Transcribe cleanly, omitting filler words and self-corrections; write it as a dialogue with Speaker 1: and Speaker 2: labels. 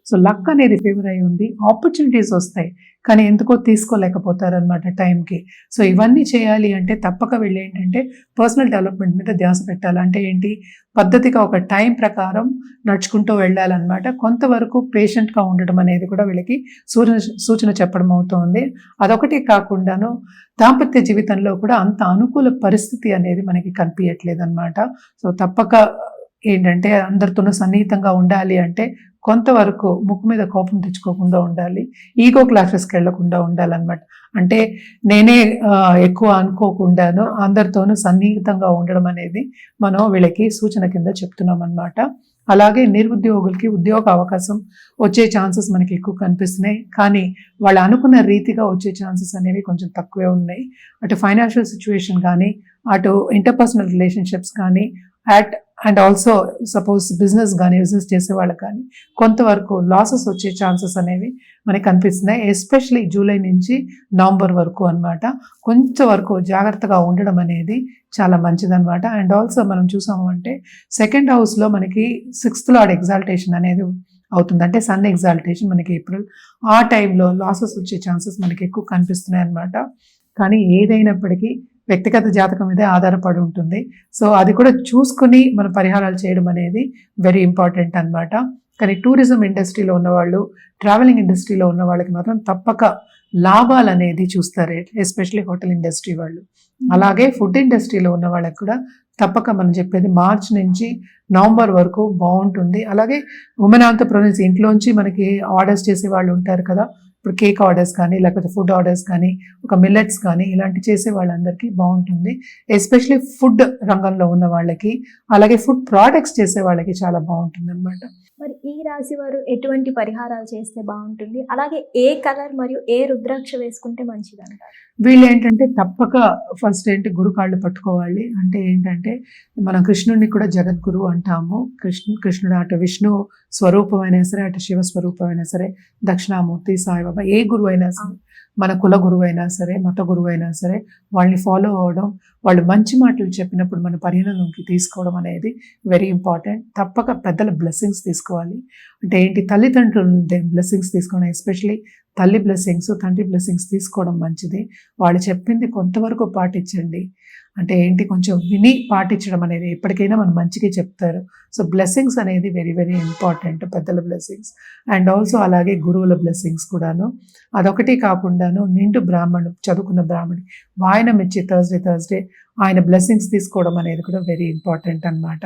Speaker 1: So luck అనేది favour అయి ఉంది, ఆపర్చునిటీస్ వస్తాయి, కానీ ఎందుకో తీసుకోలేకపోతారనమాట టైంకి. సో ఇవన్నీ చేయాలి అంటే తప్పక వీళ్ళు ఏంటంటే పర్సనల్ డెవలప్మెంట్ మీద ధ్యాస పెట్టాలి. అంటే ఏంటి, పద్ధతిగా ఒక టైం ప్రకారం నడుచుకుంటూ వెళ్ళాలన్నమాట. కొంతవరకు పేషెంట్గా ఉండడం అనేది కూడా వీళ్ళకి సూచన చెప్పడం అవుతుంది. అదొకటి కాకుండాను దాంపత్య జీవితంలో కూడా అంత అనుకూల పరిస్థితి అనేది మనకి కనిపించట్లేదు అనమాట. సో తప్పక ఏంటంటే అందరితోనూ సన్నిహితంగా ఉండాలి అంటే కొంతవరకు ముక్కు మీద కోపం తెచ్చుకోకుండా ఉండాలి, ఈగో క్లాసెస్కి వెళ్లకుండా ఉండాలన్నమాట. అంటే నేనే ఎక్కువ అనుకోకుండాను అందరితోనూ సన్నిహితంగా ఉండడం అనేది మనం వీళ్ళకి సూచన కింద చెప్తున్నాం అన్నమాట. అలాగే నిరుద్యోగులకి ఉద్యోగ అవకాశం వచ్చే ఛాన్సెస్ మనకి ఎక్కువ కనిపిస్తున్నాయి, కానీ వాళ్ళు అనుకున్న రీతిగా వచ్చే ఛాన్సెస్ అనేవి కొంచెం తక్కువే ఉన్నాయి. అటు ఫైనాన్షియల్ సిచ్యువేషన్ కానీ, అటు ఇంటర్పర్సనల్ రిలేషన్షిప్స్ కానీ, అండ్ ఆల్సో సపోజ్ బిజినెస్ చేసే వాళ్ళకి కానీ కొంతవరకు లాసెస్ వచ్చే ఛాన్సెస్ అనేవి మనకి కనిపిస్తున్నాయి. ఎస్పెషలీ జూలై నుంచి నవంబర్ వరకు అనమాట. కొంతవరకు జాగ్రత్తగా ఉండడం అనేది చాలా మంచిదన్నమాట. అండ్ ఆల్సో మనం చూసాము అంటే సెకండ్ హౌస్లో మనకి 6th లార్డ్ ఎగ్జాల్టేషన్ అనేది అవుతుంది, అంటే సన్ ఎగ్జాల్టేషన్ మనకి ఏప్రిల్. ఆ టైంలో లాసెస్ వచ్చే ఛాన్సెస్ మనకి ఎక్కువ కనిపిస్తున్నాయి అన్నమాట. కానీ ఏదైనప్పటికీ వ్యక్తిగత జాతకం మీదే ఆధారపడి ఉంటుంది. సో అది కూడా చూసుకుని మన పరిహారాలు చేయడం అనేది వెరీ ఇంపార్టెంట్ అన్నమాట. కానీ టూరిజం ఇండస్ట్రీలో ఉన్నవాళ్ళు, ట్రావెలింగ్ ఇండస్ట్రీలో ఉన్న వాళ్ళకి మాత్రం తప్పక లాభాలు అనేది చూస్తారు, ఎస్పెషలీ హోటల్ ఇండస్ట్రీ వాళ్ళు. అలాగే ఫుడ్ ఇండస్ట్రీలో ఉన్న వాళ్ళకి కూడా తప్పక మనం చెప్పేది మార్చ్ నుంచి నవంబర్ వరకు బాగుంటుంది. అలాగే ఉమెన్ ఆంటర్‌ప్రెన్యూర్స్ ఇంట్లోంచి మనకి ఆర్డర్స్ చేసే వాళ్ళు ఉంటారు కదా, ఇప్పుడు కేక్ ఆర్డర్స్ కానీ, లేకపోతే ఫుడ్ ఆర్డర్స్ కానీ, ఒక మిల్లెట్స్ కానీ ఇలాంటి చేసే వాళ్ళందరికీ బాగుంటుంది. ఎస్పెషలీ ఫుడ్ రంగంలో ఉన్న వాళ్ళకి, అలాగే ఫుడ్ ప్రోడక్ట్స్ చేసే వాళ్ళకి చాలా బాగుంటుంది అనమాట.
Speaker 2: మరి ఈ రాశి వారు ఎటువంటి పరిహారాలు చేస్తే బాగుంటుంది, అలాగే ఏ కలర్ మరియు ఏ రుద్రాక్ష వేసుకుంటే మంచిది అంటారు?
Speaker 1: వీళ్ళు ఏంటంటే తప్పక ఫస్ట్ ఏంటి గురుకాళ్ళు పట్టుకోవాలి. అంటే ఏంటంటే మనం కృష్ణుడిని కూడా జగద్గురు అంటాము. కృష్ణుడు అటు విష్ణు స్వరూపమైనా సరే, అటు శివ స్వరూపమైనా సరే, దక్షిణామూర్తి, సాయిబాబా, ఏ గురువు అయినా సరే, మన కుల గురువు అయినా సరే, మత గురువు అయినా సరే, వాళ్ళని ఫాలో అవ్వడం, వాళ్ళు మంచి మాటలు చెప్పినప్పుడు మన పరిగణలోకి తీసుకోవడం అనేది వెరీ ఇంపార్టెంట్. తప్పక పెద్దల బ్లెస్సింగ్స్ తీసుకోవాలి. అంటే ఏంటి, తల్లిదండ్రుల బ్లెస్సింగ్స్ తీసుకోవడం, ఎస్పెషలీ తల్లి బ్లెస్సింగ్స్, తండ్రి బ్లెస్సింగ్స్ తీసుకోవడం మంచిది. వాళ్ళు చెప్పింది కొంతవరకు పాటించండి. అంటే ఏంటి, కొంచెం విని పాటించడం అనేది ఎప్పటికైనా మనం మంచిగా చెప్తారు. సో బ్లెస్సింగ్స్ అనేది వెరీ వెరీ ఇంపార్టెంట్, పెద్దల బ్లెస్సింగ్స్. అండ్ ఆల్సో అలాగే గురువుల బ్లెస్సింగ్స్ కూడాను. అదొకటి కాకుండాను నిండు బ్రాహ్మణుడు, చదువుకున్న బ్రాహ్మణి వాయనం ఇచ్చి థర్స్డే ఆయన బ్లెస్సింగ్స్ తీసుకోవడం అనేది కూడా వెరీ ఇంపార్టెంట్ అనమాట.